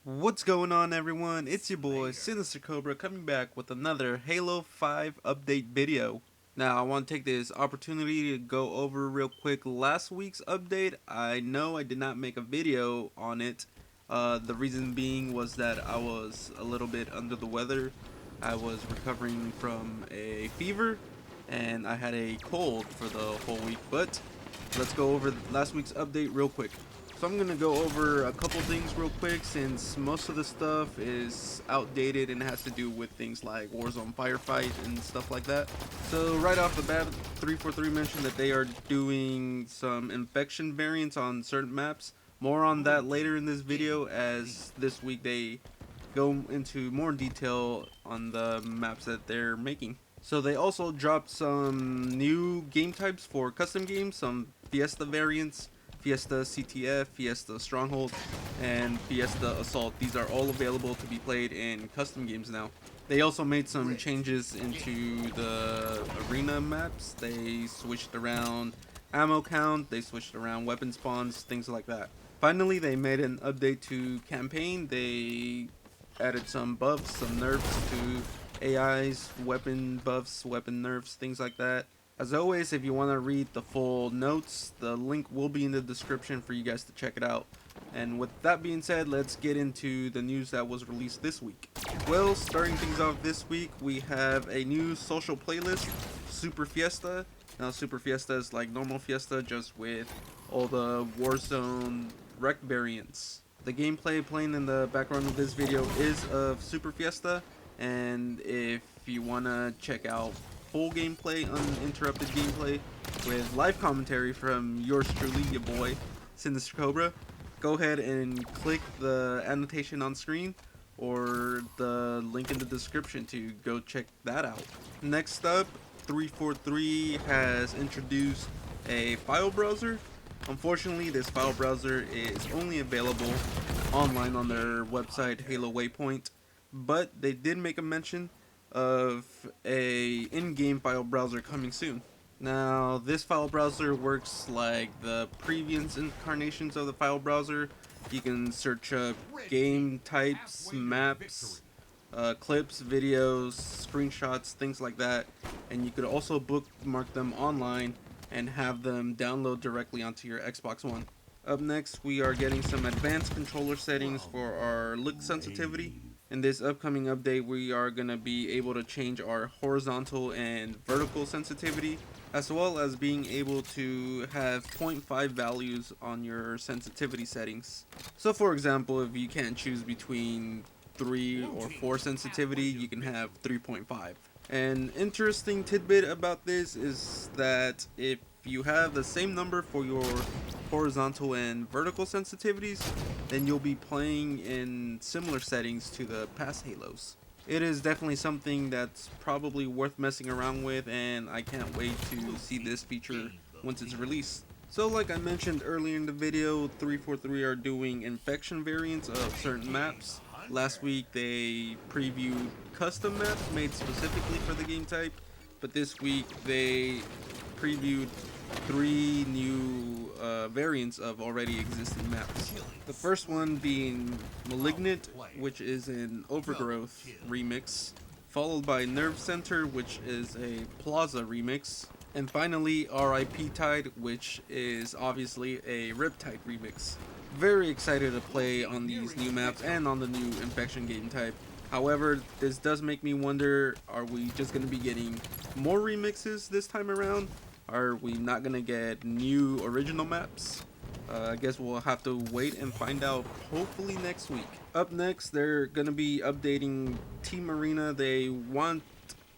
What's going on, everyone? It's your boy Sinister Cobra coming back with another Halo 5 update video. Now, I want to take this opportunity to go over real quick last week's update. I know I did not make a video on it. The reason being was that I was a little bit under the weather. I was recovering from a fever and I had a cold for the whole week. But let's go over last week's update real quick. So I'm gonna go over a couple things real quick since most of the stuff is outdated and has to do with things like Warzone Firefight and stuff like that. So right off the bat, 343 mentioned that they are doing some infection variants on certain maps. More on that later in this video, as this week they go into more detail on the maps that they're making. So they also dropped some new game types for custom games, some Fiesta variants, Fiesta CTF, Fiesta Stronghold, and Fiesta Assault. These are all available to be played in custom games now. They also made some changes into the arena maps. They switched around ammo count, they switched around weapon spawns, things like that. Finally, they made an update to campaign. They added some buffs, some nerfs to AIs, weapon buffs, weapon nerfs, things like that. As always, if you want to read the full notes, the link will be in the description for you guys to check it out. And with that being said, let's get into the news that was released this week. Well, starting things off this week, we have a new social playlist, Super Fiesta. Now, Super Fiesta is like normal Fiesta, just with all the Warzone rec variants. The gameplay playing in the background of this video is of Super Fiesta, and if you want to check out full gameplay, uninterrupted gameplay, with live commentary from yours truly, your boy, Sinister Cobra, go ahead and click the annotation on screen or the link in the description to go check that out. Next up, 343 has introduced a file browser. Unfortunately, this file browser is only available online on their website, Halo Waypoint, but they did make a mention of a in-game file browser coming soon. Now, this file browser works like the previous incarnations of the file browser. You can search up game types, maps, clips, videos, screenshots, things like that, and you could also bookmark them online and have them download directly onto your Xbox One. Up next, we are getting some advanced controller settings for our look sensitivity. In this upcoming update, we are going to be able to change our horizontal and vertical sensitivity, as well as being able to have 0.5 values on your sensitivity settings. So for example, if you can't choose between 3 or 4 sensitivity, you can have 3.5. An interesting tidbit about this is that if you have the same number for your horizontal and vertical sensitivities, then you'll be playing in similar settings to the past Halos. It is definitely something that's probably worth messing around with, and I can't wait to see this feature once it's released. So like I mentioned earlier in the video, 343 are doing infection variants of certain maps. Last week they previewed custom maps made specifically for the game type, but this week they previewed 3 new variants of already existing maps. The first one being Malignant, which is an Overgrowth remix, followed by Nerve Center, which is a Plaza remix, and finally RIP Tide, which is obviously a Riptide remix. Very excited to play on these new maps and on the new Infection game type. However, this does make me wonder, are we just going to be getting more remixes this time around? Are we not going to get new original maps? I guess we'll have to wait and find out hopefully next week. Up next, they're going to be updating Team Arena. They want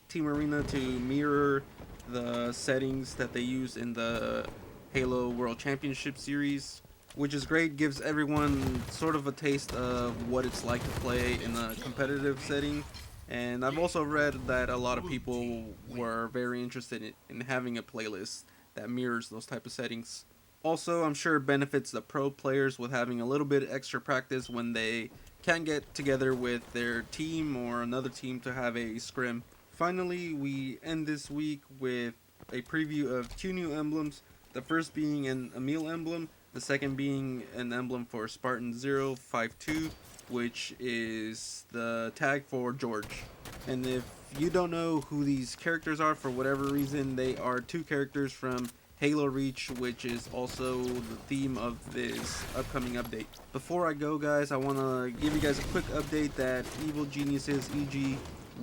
Team Arena to mirror the settings that they use in the Halo World Championship Series, which is great. Gives everyone sort of a taste of what it's like to play in a competitive setting. And I've also read that a lot of people were very interested in having a playlist that mirrors those type of settings. Also, I'm sure it benefits the pro players with having a little bit extra practice when they can't get together with their team or another team to have a scrim. Finally, we end this week with a preview of 2 new emblems, the first being an Emil emblem, the second being an emblem for Spartan 052. which is the tag for George. And if you don't know who these characters are for whatever reason, they are two characters from Halo Reach, which is also the theme of this upcoming update. Before I go, guys, I want to give you guys a quick update that Evil Geniuses EG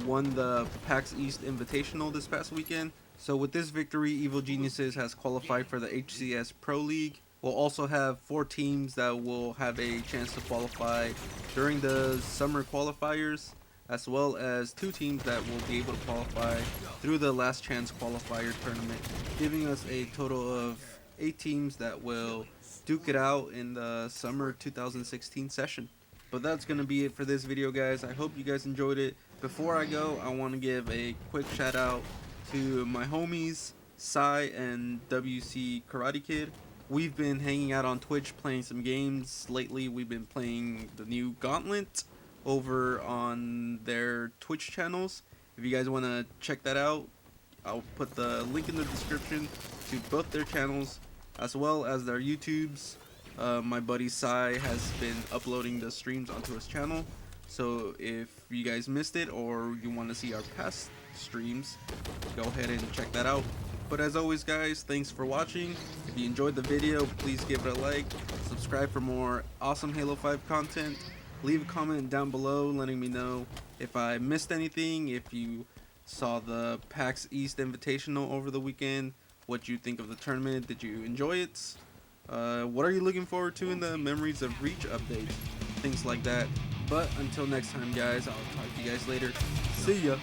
won the PAX East Invitational this past weekend. So with this victory, Evil Geniuses has qualified for the HCS Pro League. We'll also have 4 teams that will have a chance to qualify during the summer qualifiers, as well as 2 teams that will be able to qualify through the last chance qualifier tournament, giving us a total of 8 teams that will duke it out in the summer 2016 session. But that's going to be it for this video, guys. I hope you guys enjoyed it. Before I go, I want to give a quick shout out to my homies Sai and WC Karate Kid. We've been hanging out on Twitch playing some games. Lately we've been playing the new Gauntlet over on their Twitch channels. If you guys want to check that out, I'll put the link in the description to both their channels as well as their YouTubes. My buddy Sai has been uploading the streams onto his channel, so if you guys missed it or you want to see our past streams, go ahead and check that out. But as always, guys, thanks for watching. If you enjoyed the video, please give it a like, subscribe for more awesome Halo 5 content, leave a comment down below letting me know if I missed anything, if you saw the PAX East Invitational over the weekend, what you think of the tournament, did you enjoy it, what are you looking forward to in the Memories of Reach update, things like that. But until next time, guys, I'll talk to you guys later. See ya!